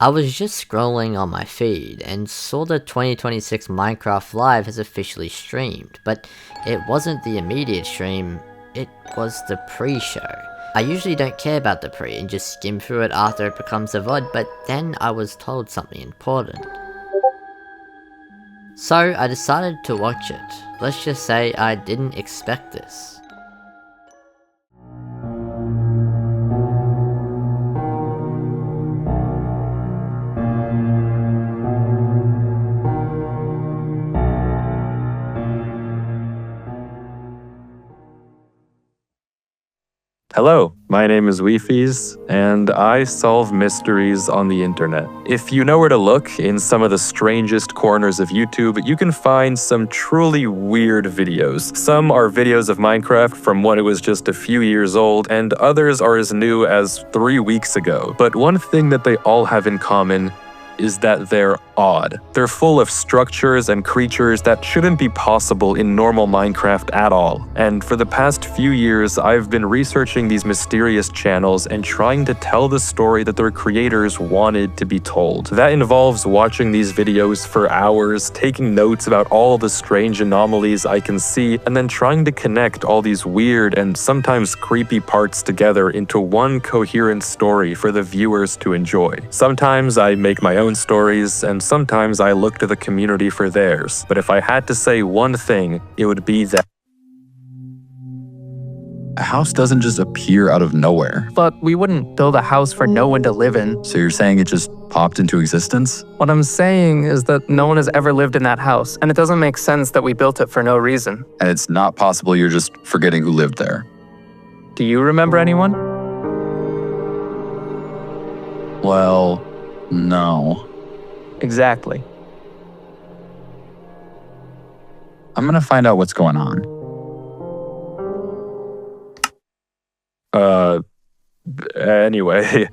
I was just scrolling on my feed and saw the 2026 Minecraft Live has officially streamed, but it wasn't the immediate stream, it was the pre-show. I usually don't care about the pre and just skim through it after it becomes a VOD, but then I was told something important. So I decided to watch it. Let's just say I didn't expect this. Hello, my name is Wifies, and I solve mysteries on the internet. If you know where to look in some of the strangest corners of YouTube, you can find some truly weird videos. Some are videos of Minecraft from when it was just a few years old, and others are as new as 3 weeks ago. But one thing that they all have in common is that they're odd. They're full of structures and creatures that shouldn't be possible in normal Minecraft at all. And for the past few years, I've been researching these mysterious channels and trying to tell the story that their creators wanted to be told. That involves watching these videos for hours, taking notes about all the strange anomalies I can see, and then trying to connect all these weird and sometimes creepy parts together into one coherent story for the viewers to enjoy. Sometimes I make my own stories, and sometimes I look to the community for theirs. But if I had to say one thing, it would be that a house doesn't just appear out of nowhere. But we wouldn't build a house for no one to live in. So you're saying it just popped into existence? What I'm saying is that no one has ever lived in that house, and it doesn't make sense that we built it for no reason. And it's not possible you're just forgetting who lived there. Do you remember anyone? Well, no. Exactly. I'm gonna find out what's going on. Anyway,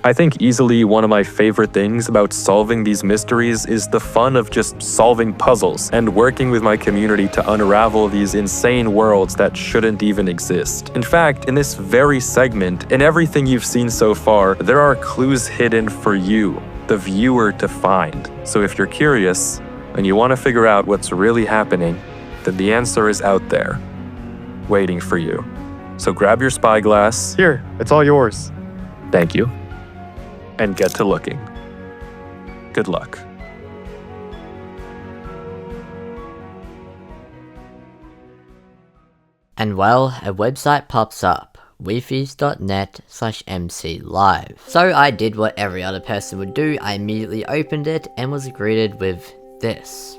I think easily one of my favorite things about solving these mysteries is the fun of just solving puzzles and working with my community to unravel these insane worlds that shouldn't even exist. In fact, in this very segment, in everything you've seen so far, there are clues hidden for you, the viewer, to find. So if you're curious and you want to figure out what's really happening, then the answer is out there, waiting for you. So grab your spyglass. Here, it's all yours. Thank you. And get to looking. Good luck. And well, a website pops up, wifies.net/mclive. So I did what every other person would do, I immediately opened it and was greeted with this.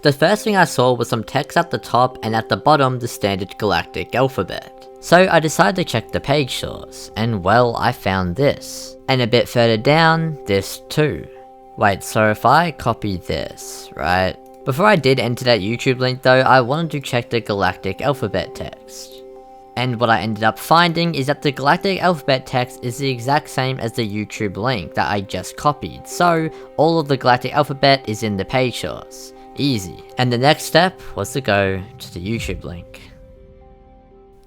The first thing I saw was some text at the top and at the bottom the standard galactic alphabet. So I decided to check the page source, and well, I found this. And a bit further down, this too. Wait, so if I copy this, right? Before I did enter that YouTube link though, I wanted to check the galactic alphabet text. And what I ended up finding is that the galactic alphabet text is the exact same as the YouTube link that I just copied, so all of the galactic alphabet is in the page source. Easy. And the next step was to go to the YouTube link.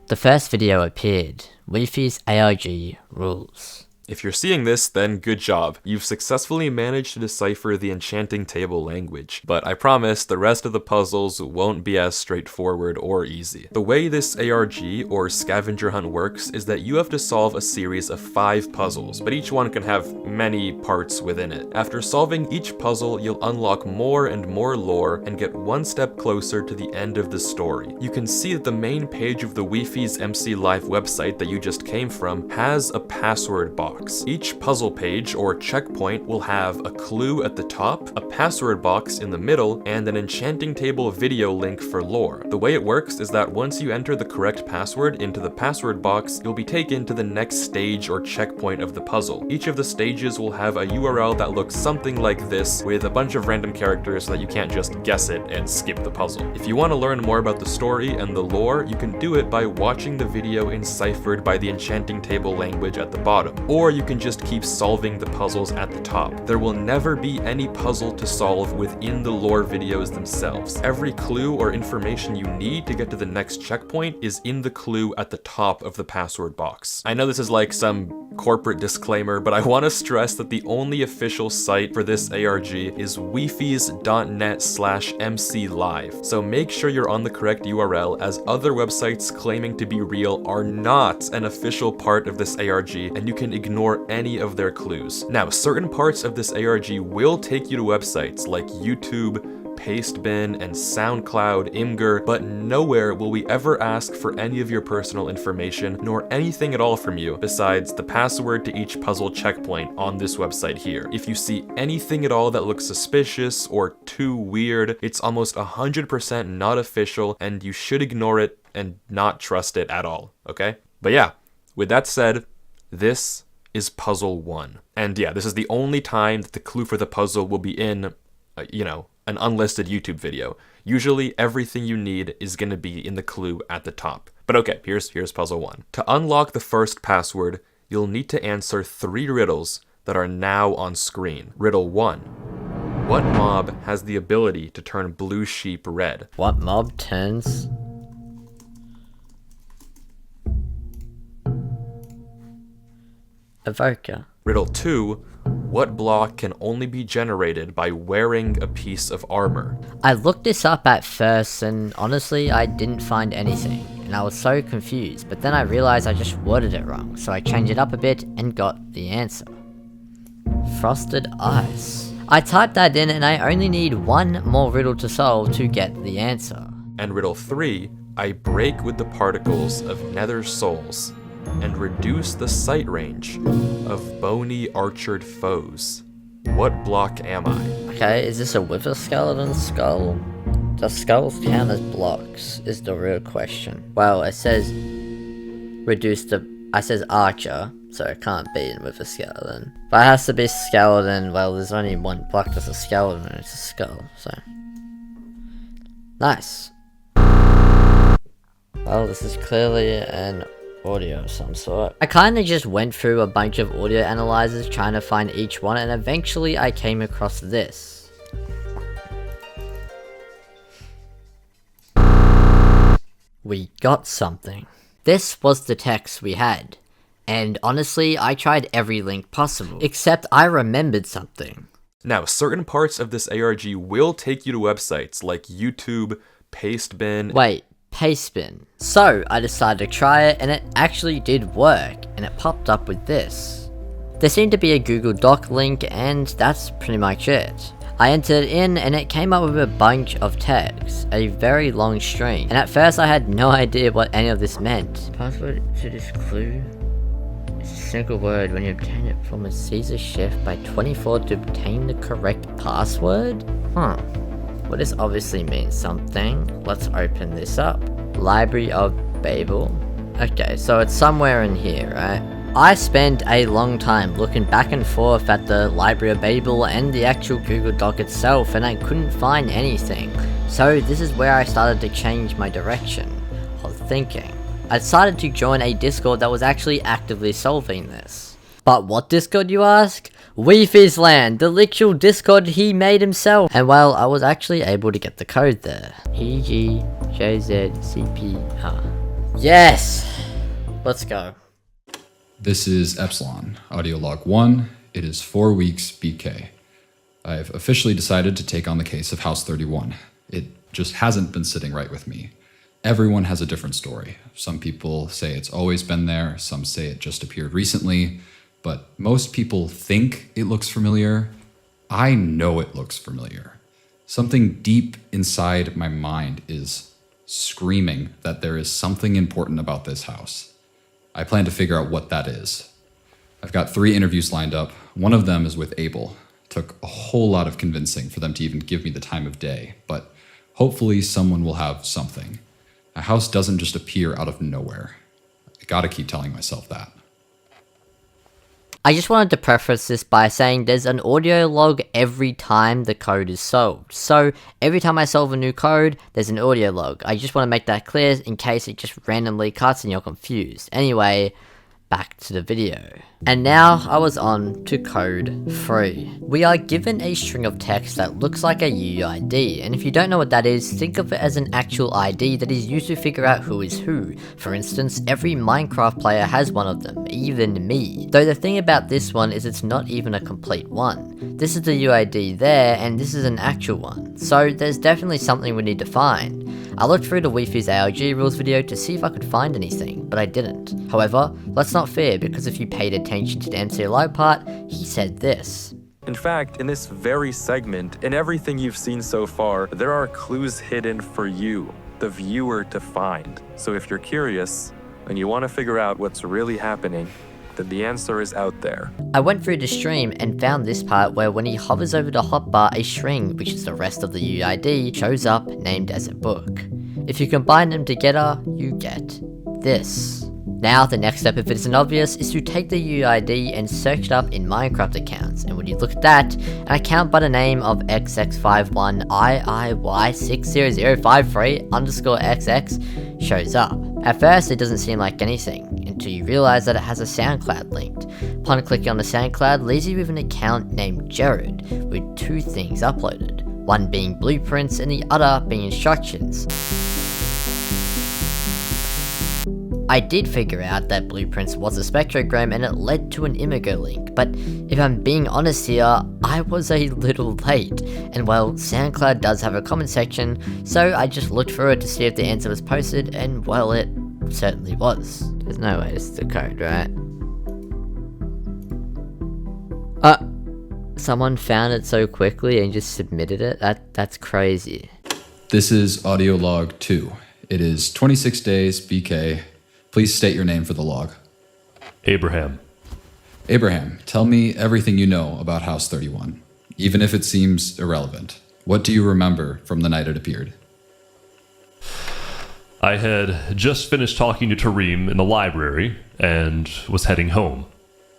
The first video appeared, Wifies ARG rules. If you're seeing this, then good job. You've successfully managed to decipher the enchanting table language, but I promise the rest of the puzzles won't be as straightforward or easy. The way this ARG, or scavenger hunt, works is that you have to solve a series of 5 puzzles, but each one can have many parts within it. After solving each puzzle, you'll unlock more and more lore and get one step closer to the end of the story. You can see that the main page of the Wifies MC Live website that you just came from has a password box. Each puzzle page or checkpoint will have a clue at the top, a password box in the middle, and an enchanting table video link for lore. The way it works is that once you enter the correct password into the password box, you'll be taken to the next stage or checkpoint of the puzzle. Each of the stages will have a URL that looks something like this, with a bunch of random characters so that you can't just guess it and skip the puzzle. If you want to learn more about the story and the lore, you can do it by watching the video enciphered by the enchanting table language at the bottom. Or or you can just keep solving the puzzles at the top. There will never be any puzzle to solve within the lore videos themselves. Every clue or information you need to get to the next checkpoint is in the clue at the top of the password box. I know this is like some corporate disclaimer, but I want to stress that the only official site for this ARG is wifies.net/mclive. So make sure you're on the correct URL, as other websites claiming to be real are not an official part of this ARG, and you can ignore any of their clues. Now, certain parts of this ARG will take you to websites like YouTube, Pastebin, and SoundCloud, Imgur, but nowhere will we ever ask for any of your personal information, nor anything at all from you, besides the password to each puzzle checkpoint on this website here. If you see anything at all that looks suspicious or too weird, it's almost 100% not official, and you should ignore it and not trust it at all, okay? But yeah, with that said, this is puzzle 1. And yeah, this is the only time that the clue for the puzzle will be in, an unlisted YouTube video. Usually everything you need is going to be in the clue at the top. But okay, here's puzzle 1. To unlock the first password, you'll need to answer 3 riddles that are now on screen. Riddle 1. What mob has the ability to turn blue sheep red? What mob turns... Evoker. Riddle 2. What block can only be generated by wearing a piece of armor? I looked this up at first and honestly I didn't find anything, and I was so confused, but then I realized I just worded it wrong, so I changed it up a bit and got the answer. Frosted ice. I typed that in and I only need 1 more riddle to solve to get the answer. And riddle 3. I break with the particles of nether souls and reduce the sight range of bony archered foes. What block am I? Okay, is this a wither skeleton skull? Does skulls count as blocks, is the real question. Well, it says I says archer, so it can't be in wither skeleton. But it has to be skeleton. Well, there's only 1 block that's a skeleton and it's a skull, so. Nice. Well, this is clearly an audio of some sort. I kinda just went through a bunch of audio analyzers trying to find each one, and eventually I came across this. We got something. This was the text we had, and honestly I tried every link possible, except I remembered something. Now, certain parts of this ARG will take you to websites like YouTube, Pastebin... Wait. Pastebin. So I decided to try it and it actually did work, and it popped up with this. There seemed to be a Google Doc link and that's pretty much it. I entered it in and it came up with a bunch of text, a very long string, and at first I had no idea what any of this meant. Password to this clue? It's a single word. When you obtain it from a Caesar chef by 24 to obtain the correct password? Well, this obviously means something. Let's open this up. Library of Babel. Okay, so it's somewhere in here, right? I spent a long time looking back and forth at the Library of Babel and the actual Google Doc itself, and I couldn't find anything. So this is where I started to change my direction of thinking. I decided to join a Discord that was actually actively solving this. But what Discord, you ask? Wifies land, the literal Discord he made himself. And well, I was actually able to get the code there. EGJZCPR. Yes! Let's go. This is Epsilon, audio log 1. It is 4 weeks BK. I've officially decided to take on the case of House 31. It just hasn't been sitting right with me. Everyone has a different story. Some people say it's always been there, some say it just appeared recently. But most people think it looks familiar. I know it looks familiar. Something deep inside my mind is screaming that there is something important about this house. I plan to figure out what that is. I've got 3 interviews lined up. One of them is with Abel. Took a whole lot of convincing for them to even give me the time of day, but hopefully someone will have something. A house doesn't just appear out of nowhere. I gotta keep telling myself that. I just wanted to preface this by saying there's an audio log every time the code is solved. So every time I solve a new code, there's an audio log. I just want to make that clear in case it just randomly cuts and you're confused. Anyway, back to the video. And now I was on to code 3. We are given a string of text that looks like a UUID, and if you don't know what that is, think of it as an actual ID that is used to figure out who is who. For instance, every Minecraft player has one of them, even me. Though the thing about this one is it's not even a complete one. This is the UID there, and this is an actual one. So there's definitely something we need to find. I looked through the Wifies ARG rules video to see if I could find anything, but I didn't. However, let's not fear, because if you paid attention to the NCLI part, he said this. In fact, in this very segment, in everything you've seen so far, there are clues hidden for you, the viewer, to find. So if you're curious and you want to figure out what's really happening, then the answer is out there. I went through the stream and found this part where when he hovers over the hotbar, a string, which is the rest of the UID, shows up named as a book. If you combine them together, you get this. Now, the next step, if it isn't obvious, is to take the UID and search it up in Minecraft accounts. And when you look at that, an account by the name of XX51IIY60053_XX shows up. At first, it doesn't seem like anything, until you realize that it has a SoundCloud linked. Upon clicking on the SoundCloud, leaves you with an account named Jared, with 2 things uploaded. One being blueprints and the other being instructions. I did figure out that blueprints was a spectrogram and it led to an Imago link, but if I'm being honest here, I was a little late. And well, SoundCloud does have a comment section, so I just looked through it to see if the answer was posted, and well, it certainly was. There's no way this is the code, right? Someone found it so quickly and just submitted it? That's crazy. This is audio log 2. It is 26 days, BK. Please state your name for the log. Abraham. Abraham, tell me everything you know about House 31, even if it seems irrelevant. What do you remember from the night it appeared? I had just finished talking to Tareem in the library and was heading home.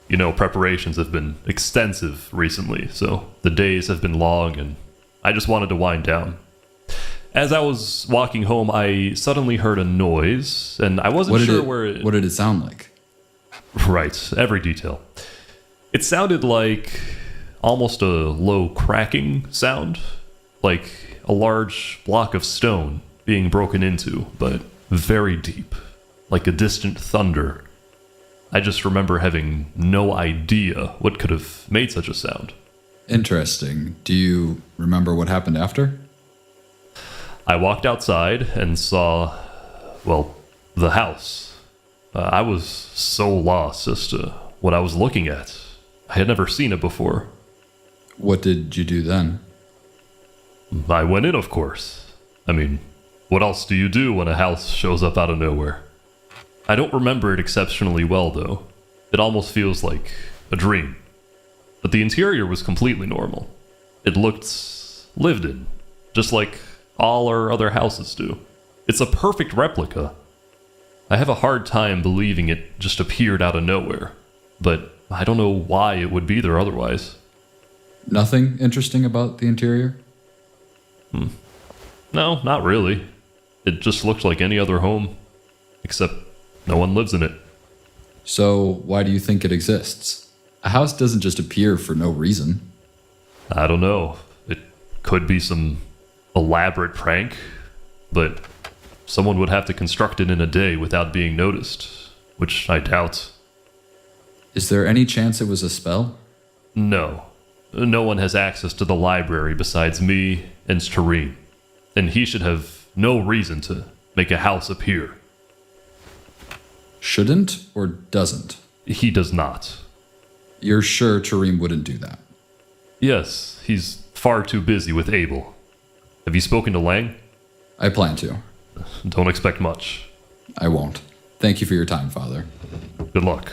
You know, preparations have been extensive recently, so the days have been long and I just wanted to wind down. As I was walking home, I suddenly heard a noise, and I wasn't sure where it... What did it sound like? Right, every detail. It sounded like almost a low cracking sound, like a large block of stone being broken into, but very deep, like a distant thunder. I just remember having no idea what could have made such a sound. Interesting. Do you remember what happened after? I walked outside and saw, well, the house. I was so lost as to what I was looking at. I had never seen it before. What did you do then? I went in, of course. I mean, what else do you do when a house shows up out of nowhere? I don't remember it exceptionally well, though. It almost feels like a dream. But the interior was completely normal. It looked lived in, just like all our other houses do. It's a perfect replica. I have a hard time believing it just appeared out of nowhere, but I don't know why it would be there otherwise. Nothing interesting about the interior? No, not really. It just looked like any other home, except no one lives in it. So why do you think it exists? A house doesn't just appear for no reason. I don't know. It could be some elaborate prank, but someone would have to construct it in a day without being noticed, which I doubt. Is there any chance it was a spell? No. No one has access to the library besides me and Tareem, and he should have no reason to make a house appear. Shouldn't or doesn't? He does not. You're sure Tareem wouldn't do that? Yes, he's far too busy with Abel. Have you spoken to Lang? I plan to. Don't expect much. I won't. Thank you for your time, Father. Good luck.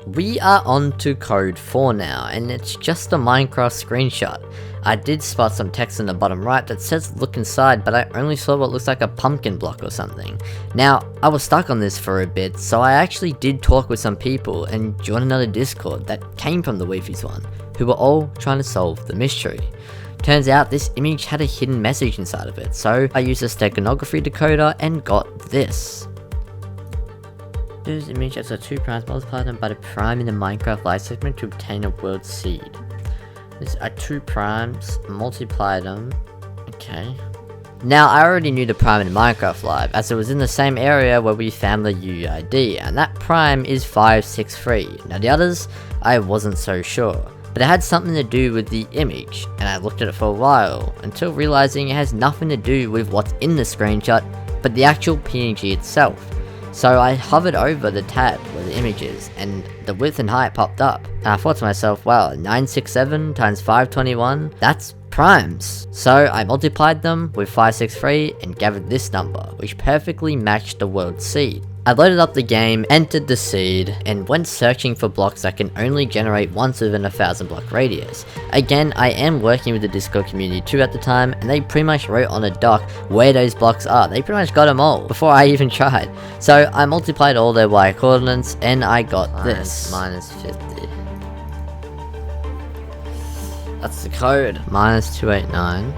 We are on to code 4 now, and it's just a Minecraft screenshot. I did spot some text in the bottom right that says look inside, but I only saw what looks like a pumpkin block or something. Now, I was stuck on this for a bit, so I actually did talk with some people and join another Discord that came from the Wifies one, who were all trying to solve the mystery. Turns out this image had a hidden message inside of it, so I used a steganography decoder and got this. Use image as a 2 primes, multiply them by the prime in the Minecraft life segment to obtain a world seed. These are 2 primes, multiply them. Okay. Now, I already knew the prime in Minecraft Live, as it was in the same area where we found the UID, and that prime is 563. Now, the others, I wasn't so sure, but it had something to do with the image, and I looked at it for a while, until realizing it has nothing to do with what's in the screenshot, but the actual PNG itself. So I hovered over the tab where the image is, and the width and height popped up, and I thought to myself, wow, 967 times 521, that's primes. So I multiplied them with 563 and gathered this number, which perfectly matched the world seed. I loaded up the game, entered the seed, and went searching for blocks that can only generate once within a 1,000 block radius. Again, I am working with the Discord community too at the time, and they pretty much wrote on a doc where those blocks are. They pretty much got them all before I even tried. So I multiplied all their Y coordinates, and I got this. Minus 50. That's the code. Minus 289.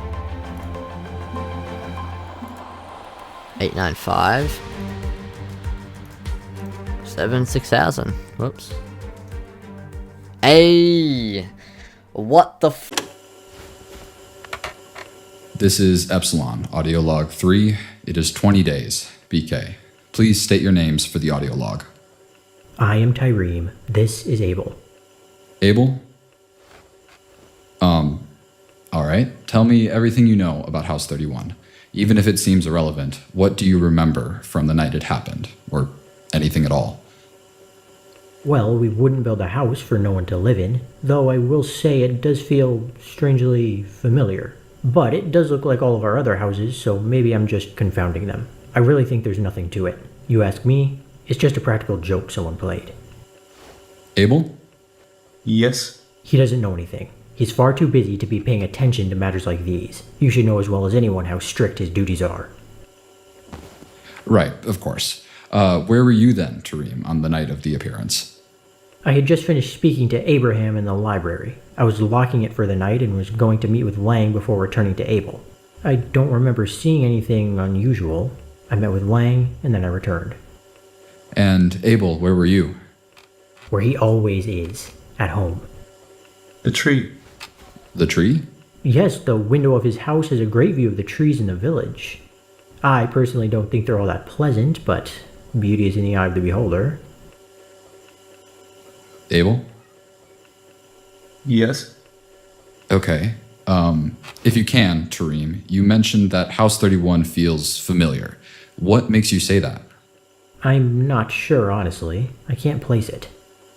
895. 6000. Whoops. Hey! What the f- This is Epsilon, audio log 3. It is 20 days. BK. Please state your names for the audio log. I am Tyreem. This is Abel. Abel? Alright. Tell me everything you know about House 31. Even if it seems irrelevant, what do you remember from the night it happened? Or anything at all? Well, we wouldn't build a house for no one to live in, though I will say it does feel strangely familiar. But it does look like all of our other houses, so maybe I'm just confounding them. I really think there's nothing to it. You ask me, it's just a practical joke someone played. Abel? Yes? He doesn't know anything. He's far too busy to be paying attention to matters like these. You should know as well as anyone how strict his duties are. Right, of course. Where were you then, Tareem, on the night of the appearance? I had just finished speaking to Abraham in the library. I was locking it for the night and was going to meet with Lang before returning to Abel. I don't remember seeing anything unusual. I met with Lang, and then I returned. And Abel, where were you? Where he always is, at home. The tree. The tree? Yes, the window of his house has a great view of the trees in the village. I personally don't think they're all that pleasant, but beauty is in the eye of the beholder. Abel? Yes? Okay. If you can, Tareem, you mentioned that House 31 feels familiar. What makes you say that? I'm not sure, honestly. I can't place it.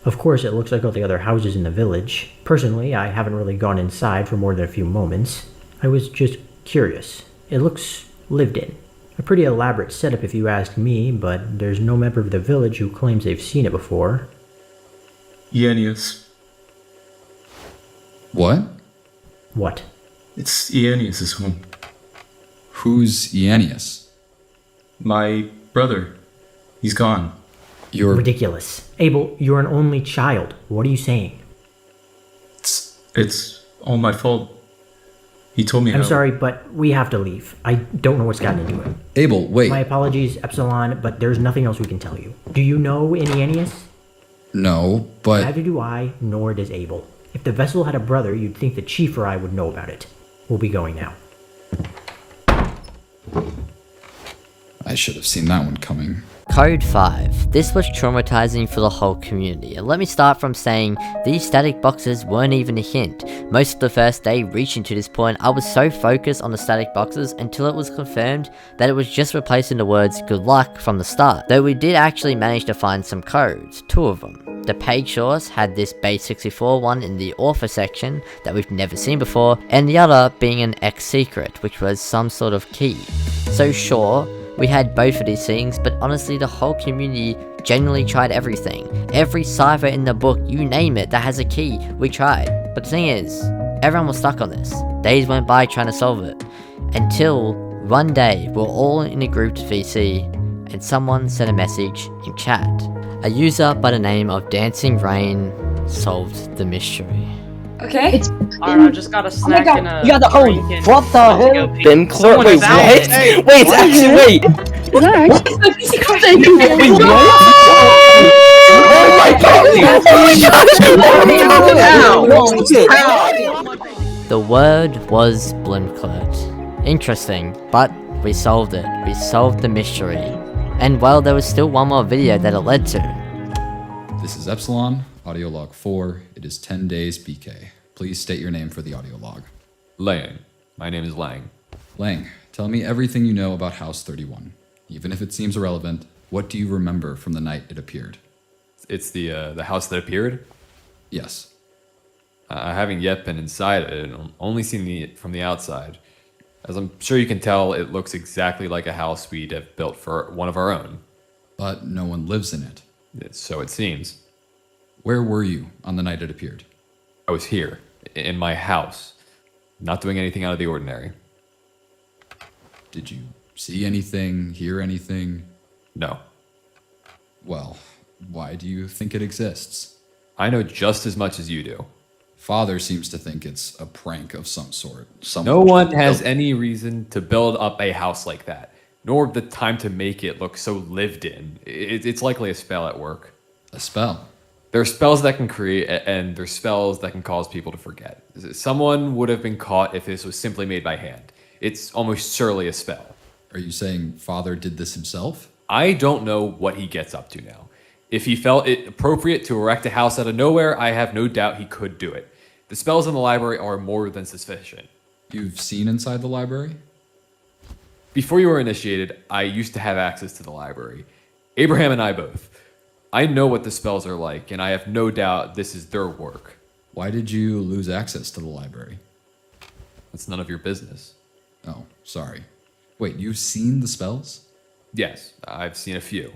Of course, it looks like all the other houses in the village. Personally, I haven't really gone inside for more than a few moments. I was just curious. It looks lived in. A pretty elaborate setup if you ask me, but there's no member of the village who claims they've seen it before. Ianius. What? What? It's Ianius' home. Who's Ianius? My brother. He's gone. You're... Ridiculous. Abel, you're an only child. What are you saying? It's all my fault. He told me I'm sorry, but we have to leave. I don't know what's gotten into him. Abel, wait. My apologies, Epsilon, but there's nothing else we can tell you. Do you know any Ianius? No, but... Neither do I, nor does Abel. If the vessel had a brother, you'd think the chief or I would know about it. We'll be going now. I should have seen that one coming. Code 5. This was traumatizing for the whole community, and let me start from saying these static boxes weren't even a hint. Most of the first day reaching to this point, I was so focused on the static boxes until it was confirmed that it was just replacing the words good luck from the start, though we did actually manage to find some codes, 2 of them. The page source had this base 64 one in the author section that we've never seen before, and the other being an X secret, which was some sort of key. So sure, we had both of these things, but honestly the whole community genuinely tried everything. Every cipher in the book, you name it, that has a key, we tried. But the thing is, everyone was stuck on this. Days went by trying to solve it. Until one day, we're all in a grouped VC, and someone sent a message in chat. A user by the name of Dancing Rain solved the mystery. Okay. Alright, I just got a snack and a You got the drink and what the hell? Ben Clark, wait, what? Wait, it's actually wait. Relax. Thank you. The word was Blinklet. Interesting, but we solved it. We solved the mystery. And well, there was still one more video that it led to. This is Epsilon, audio log 4. It is 10 days BK. Please state your name for the audio log. Lang. My name is Lang. Lang, tell me everything you know about House 31. Even if it seems irrelevant, what do you remember from the night it appeared? It's the house that appeared? Yes. I haven't yet been inside it, and only seen it from the outside. As I'm sure you can tell, it looks exactly like a house we'd have built for one of our own. But no one lives in it. So it seems. Where were you on the night it appeared? I was here, in my house, not doing anything out of the ordinary. Did you see anything, hear anything? No. Well, why do you think it exists? I know just as much as you do. Father seems to think it's a prank of some sort. No one has any reason to build up a house like that, nor the time to make it look so lived in. It's likely a spell at work. A spell? There are spells that can create, and there's spells that can cause people to forget. Someone would have been caught if this was simply made by hand. It's almost surely a spell. Are you saying Father did this himself? I don't know what he gets up to now. If he felt it appropriate to erect a house out of nowhere, I have no doubt he could do it. The spells in the library are more than sufficient. You've seen inside the library? Before you were initiated, I used to have access to the library. Abraham and I both. I know what the spells are like, and I have no doubt this is their work. Why did you lose access to the library? That's none of your business. Oh, sorry. Wait, you've seen the spells? Yes, I've seen a few.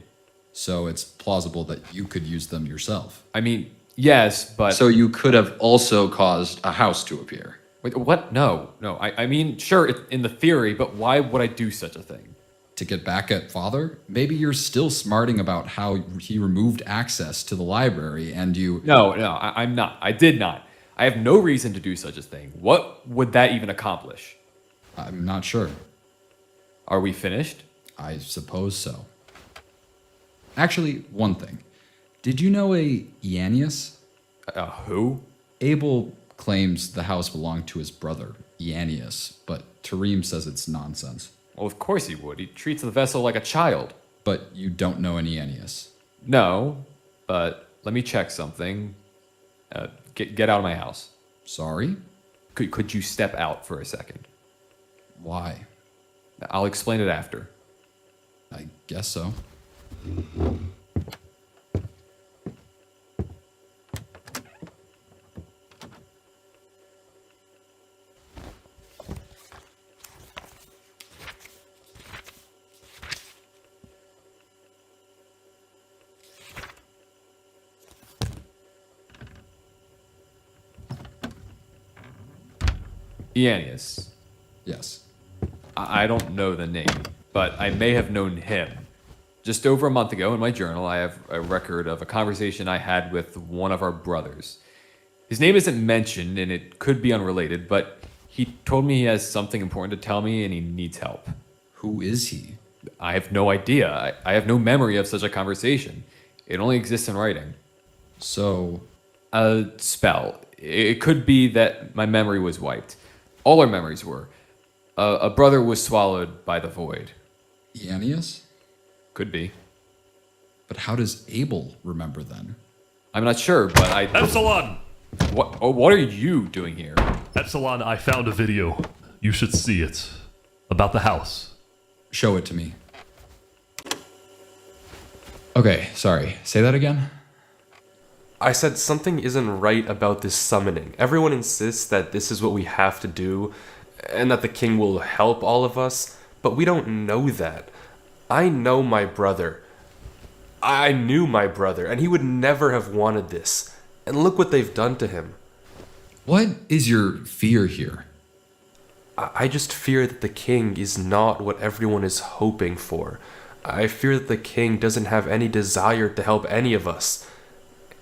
So it's plausible that you could use them yourself. I mean, yes, but... So you could have also caused a house to appear. Wait, what? No. I mean, sure, in the theory, but why would I do such a thing? To get back at Father? Maybe you're still smarting about how he removed access to the library and you... No, I'm not. I did not. I have no reason to do such a thing. What would that even accomplish? I'm not sure. Are we finished? I suppose so. Actually, one thing. Did you know a Ianius? Who? Abel claims the house belonged to his brother, Ianius, but Tareem says it's nonsense. Well, of course he would. He treats the vessel like a child. But you don't know an Ianius? No, but let me check something. Get out of my house. Sorry? Could you step out for a second? Why? I'll explain it after. I guess so. Ianius. Yes. I don't know the name, but I may have known him. Just over a month ago in my journal, I have a record of a conversation I had with one of our brothers. His name isn't mentioned, and it could be unrelated, but he told me he has something important to tell me and he needs help. Who is he? I have no idea. I have no memory of such a conversation. It only exists in writing. So... A spell. It could be that my memory was wiped. All our memories were. A brother was swallowed by the void. Ianius? Could be. But how does Abel remember then? I'm not sure, but I... Epsilon! What are you doing here? Epsilon, I found a video. You should see it. About the house. Show it to me. Okay, sorry. Say that again? I said something isn't right about this summoning. Everyone insists that this is what we have to do, and that the king will help all of us, but we don't know that. I know my brother. I knew my brother, and he would never have wanted this. And look what they've done to him. What is your fear here? I just fear that the king is not what everyone is hoping for. I fear that the king doesn't have any desire to help any of us.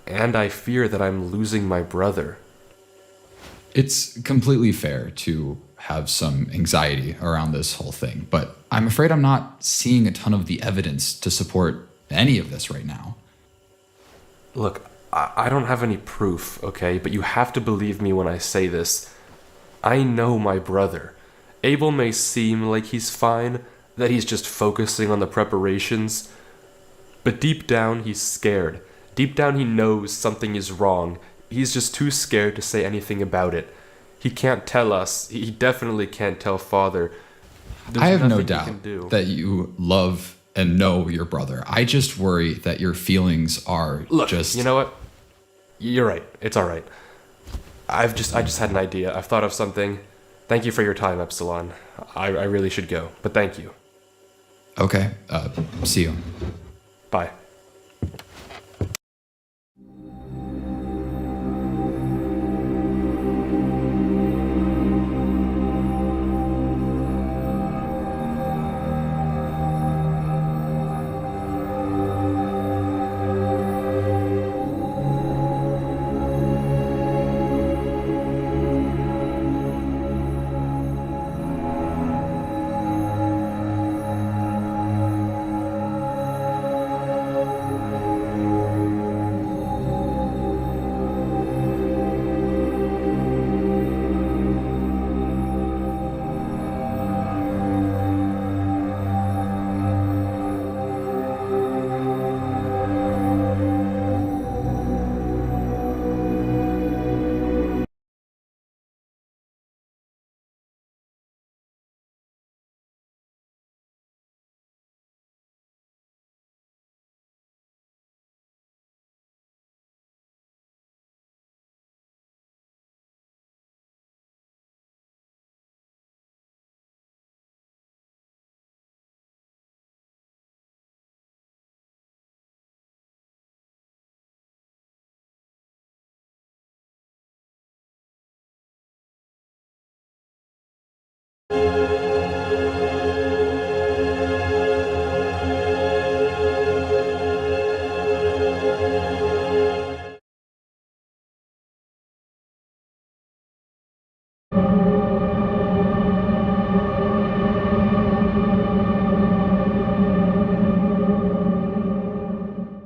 And I fear that I'm losing my brother. It's completely fair to have some anxiety around this whole thing, but I'm afraid I'm not seeing a ton of the evidence to support any of this right now. Look, I don't have any proof, okay? But you have to believe me when I say this. I know my brother. Abel may seem like he's fine, that he's just focusing on the preparations, but deep down he's scared. Deep down he knows something is wrong. He's just too scared to say anything about it. He can't tell us. He definitely can't tell Father. There's I have no nothing he doubt can do. that you love and know your brother. I just worry that your feelings are just... You know what? You're right. It's all right. I just had an idea. I've thought of something. Thank you for your time, Epsilon. I really should go, but thank you. Okay, see you. Bye.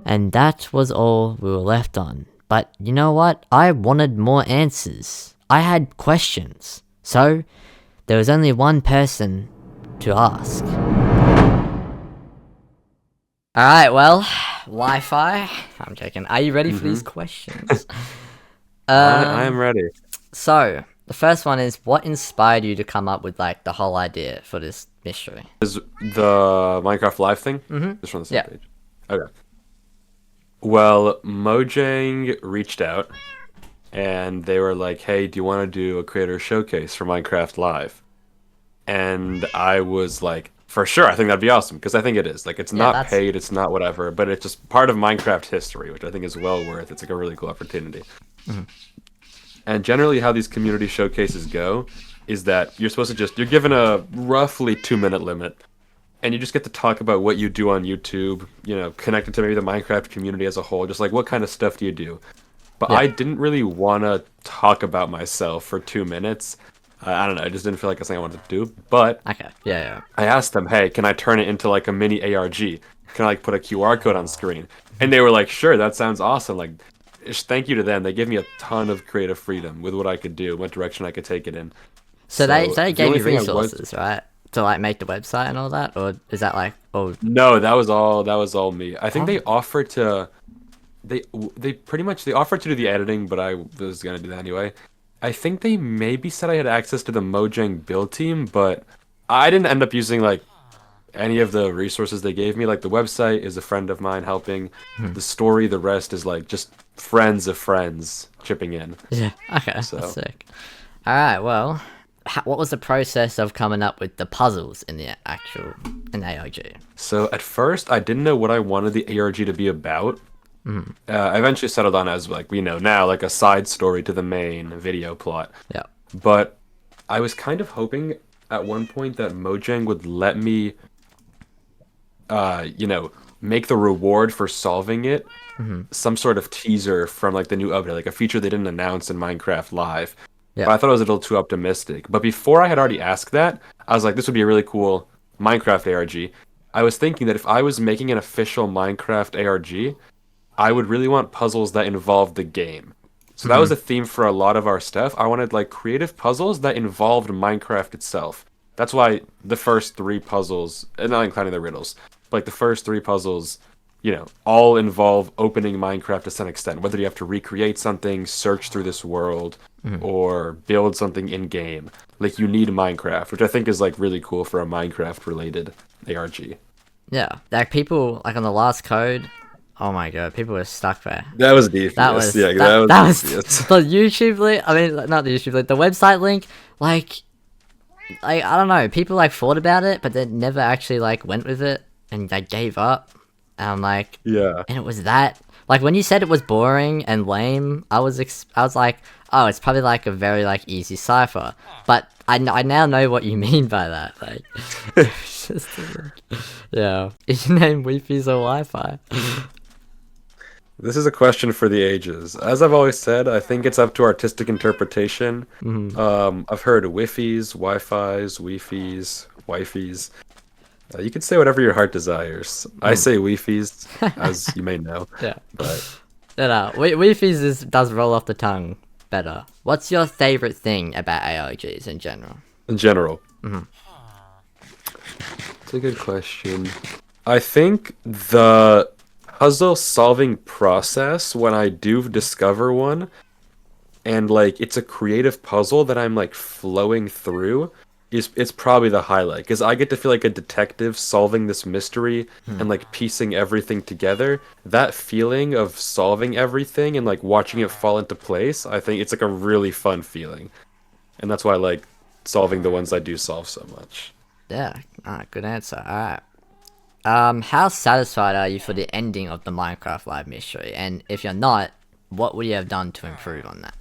And that was all we were left on. But you know what? I wanted more answers. I had questions. So, there was only one person to ask. Alright, well, Wi-Fi. I'm joking. Are you ready for these questions? I am ready. So, the first one is, what inspired you to come up with, like, the whole idea for this mystery? Is the Minecraft Live thing? Mhm. Just from the same page. Okay. Well, Mojang reached out, and they were like, hey, do you want to do a creator showcase for Minecraft Live? And I was like, for sure, I think that'd be awesome, because I think it is. Like, it's not paid, it's not whatever, but it's just part of Minecraft history, which I think is well worth. It's like a really cool opportunity. And generally how these community showcases go is that you're supposed to you're given a roughly 2-minute limit, and you just get to talk about what you do on YouTube, you know, connected to maybe the Minecraft community as a whole, just like what kind of stuff do you do. But I didn't really want to talk about myself for 2 minutes. I don't know, I just didn't feel like that's something I wanted to do. But I asked them, hey, can I turn it into like a mini ARG? Can I like put a QR code on screen? And they were like, sure, that sounds awesome. Like, thank you to them. They gave me a ton of creative freedom with what I could do, what direction I could take it in. So they gave you resources, right? To like make the website and all that, or is that like No, that was all me. I think they offered to they pretty much offered to do the editing, but I was gonna do that anyway. I think they maybe said I had access to the Mojang build team, but I didn't end up using like any of the resources they gave me. Like the website is a friend of mine helping. The story, the rest is like just friends of friends chipping in. Yeah. Okay. So. That's sick. All right. Well, what was the process of coming up with the puzzles in the ARG? So at first, I didn't know what I wanted the ARG to be about. I eventually settled on as like we know now, like a side story to the main video plot. Yeah. But I was kind of hoping at one point that Mojang would let me, make the reward for solving it some sort of teaser from like the new update, like a feature they didn't announce in Minecraft Live. Yeah. But I thought it was a little too optimistic. But before I had already asked that, I was like, this would be a really cool Minecraft ARG. I was thinking that if I was making an official Minecraft ARG, I would really want puzzles that involve the game. So that was a theme for a lot of our stuff. I wanted like creative puzzles that involved Minecraft itself. That's why the first 3 puzzles, and not including the riddles, but like the first 3 puzzles, all involve opening Minecraft to some extent. Whether you have to recreate something, search through this world, or build something in game. Like you need Minecraft, which I think is like really cool for a Minecraft related ARG. Yeah, like people like on the last code. Oh my god, people were stuck there. That was deep. That was yeah, that was devious. the YouTube link. I mean, not the YouTube link, the website link. Like I don't know. People like thought about it, but they never actually like went with it, and they gave up. And I'm like, Yeah. and it was that. Like when you said it was boring and lame, I was like, oh, it's probably like a very like easy cipher. But I now know what you mean by that. Like, it's just, yeah. Is your name Wifies or Wi-Fi? This is a question for the ages. As I've always said, I think it's up to artistic interpretation. I've heard Wifies, Wi-Fi's, Wi-Fi's, Wifeys. You can say whatever your heart desires. I say Wifies, as you may know. Yeah. But Wifies does roll off the tongue better. What's your favorite thing about ARGs in general? in general, it's a good question. I think the puzzle solving process when I do discover one, and like it's a creative puzzle that I'm like flowing through, it's probably the highlight, because I get to feel like a detective solving this mystery and like piecing everything together. That feeling of solving everything and like watching it fall into place, I think it's like a really fun feeling, and that's why I like solving the ones I do solve so much. Yeah, good answer. Alright. How satisfied are you for the ending of the Minecraft Live mystery? And if you're not, what would you have done to improve on that?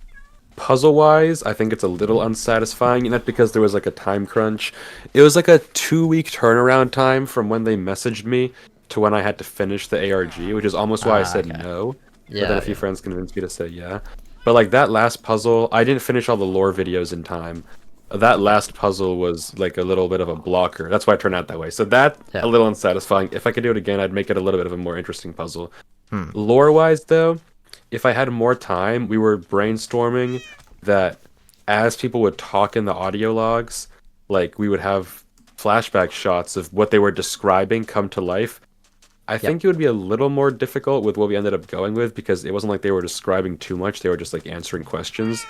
Puzzle-wise, I think it's a little unsatisfying, and that's because there was like a time crunch. It was like a 2-week turnaround time from when they messaged me to when I had to finish the ARG, which is almost why I said no. But then a few friends convinced me to say yeah. But like that last puzzle, I didn't finish all the lore videos in time. That last puzzle was like a little bit of a blocker. That's why it turned out that way. So that a little unsatisfying. If I could do it again, I'd make it a little bit of a more interesting puzzle. Lore-wise, though, if I had more time, we were brainstorming that as people would talk in the audio logs, like we would have flashback shots of what they were describing come to life. I think it would be a little more difficult with what we ended up going with, because it wasn't like they were describing too much, they were just like answering questions.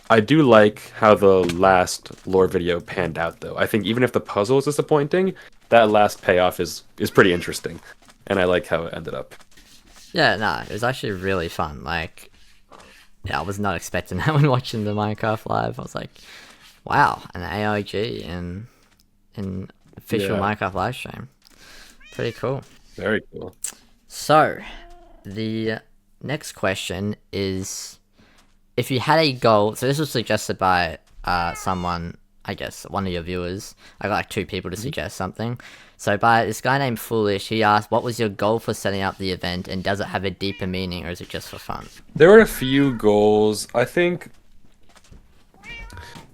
I do like how the last lore video panned out, though. I think even if the puzzle is disappointing, that last payoff is pretty interesting, and I like how it ended up. Yeah, no, it was actually really fun. Like, yeah, I was not expecting that when watching the Minecraft Live. I was like, wow, an ARG in official Minecraft live stream. Pretty cool. Very cool. So, the next question is, if you had a goal, so this was suggested by someone, I guess, one of your viewers. I got like 2 people to suggest something. So by this guy named Foolish, he asked, what was your goal for setting up the event, and does it have a deeper meaning, or is it just for fun? There were a few goals. I think,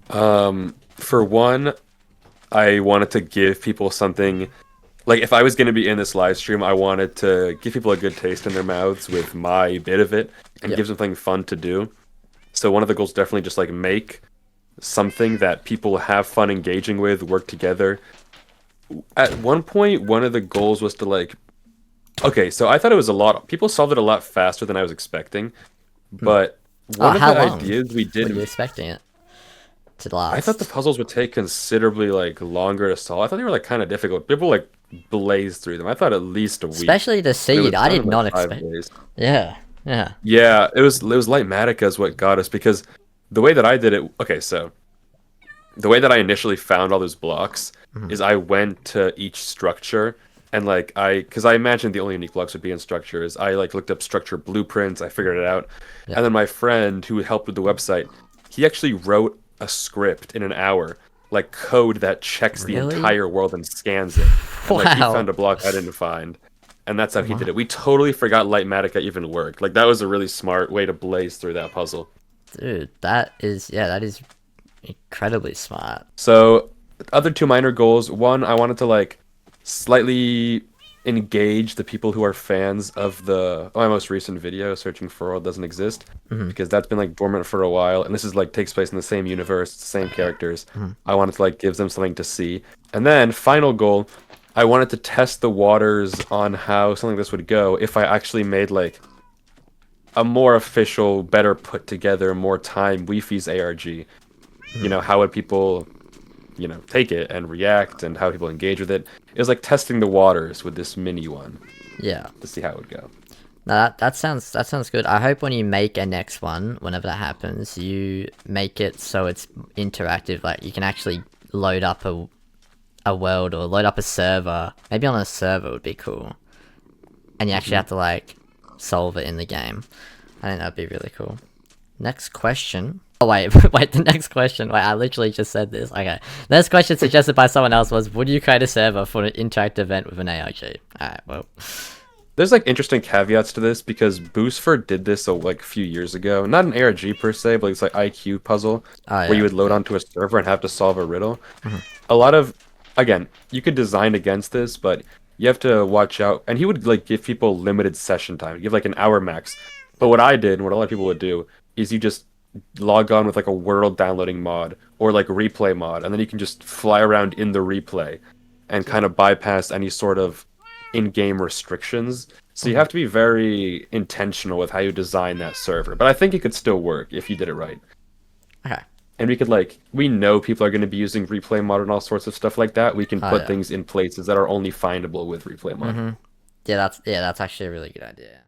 for one, I wanted to give people something. Like, if I was going to be in this live stream, I wanted to give people a good taste in their mouths with my bit of it, and give something fun to do. So one of the goals definitely just, like, make something that people have fun engaging with, work together. At one point, one of the goals was to, like... Okay, so I thought it was a lot... People solved it a lot faster than I was expecting, but one of the ideas we did... Were you expecting it to last? I thought the puzzles would take considerably, like, longer to solve. I thought they were, like, kind of difficult. People, like, blazed through them. I thought at least a week. Especially the seed. I did not expect. Yeah. Yeah, it was Lightmatica is what got us, because the way that I did it. Okay, so the way that I initially found all those blocks is I went to each structure and like because I imagined the only unique blocks would be in structures. I like looked up structure blueprints. I figured it out, and then my friend who helped with the website, he actually wrote a script in an hour, like code that checks the entire world and scans it. And, like, he found a block I didn't find. And that's how he did it. We totally forgot Lightmatica even worked. Like, that was a really smart way to blaze through that puzzle. Dude, that is incredibly smart. So, other 2 minor goals. One, I wanted to, like, slightly engage the people who are fans of my most recent video, Searching for World Doesn't Exist, because that's been like dormant for a while, and this is like takes place in the same universe, the same characters. I wanted to like give them something to see. And then final goal, I wanted to test the waters on how something like this would go if I actually made like a more official, better put together, more time Wifies ARG. You know, how would people, you know, take it and react, and how people engage with it. It was like testing the waters with this mini one. Yeah. To see how it would go. No, that sounds good. I hope when you make a next one, whenever that happens, you make it so it's interactive. Like you can actually load up a world or load up a server. Maybe on a server would be cool. And you actually have to like solve it in the game. I think that'd be really cool. Next question. Oh wait, the next question. Wait, I literally just said this. Okay. The next question suggested by someone else was, would you create a server for an interactive event with an ARG? Alright, well. There's like interesting caveats to this because Boostford did this like a few years ago. Not an ARG per se, but it's like IQ puzzle where you would load onto a server and have to solve a riddle. A lot of, again, you could design against this, but you have to watch out. And he would like give people limited session time, give like an hour max. But what I did and what a lot of people would do is you just log on with like a world downloading mod or like replay mod, and then you can just fly around in the replay and kind of bypass any sort of in-game restrictions. So you have to be very intentional with how you design that server. But I think it could still work if you did it right. Okay. And we could like, we know people are going to be using replay mod and all sorts of stuff like that. We can put things in places that are only findable with replay mod. Yeah, that's actually a really good idea.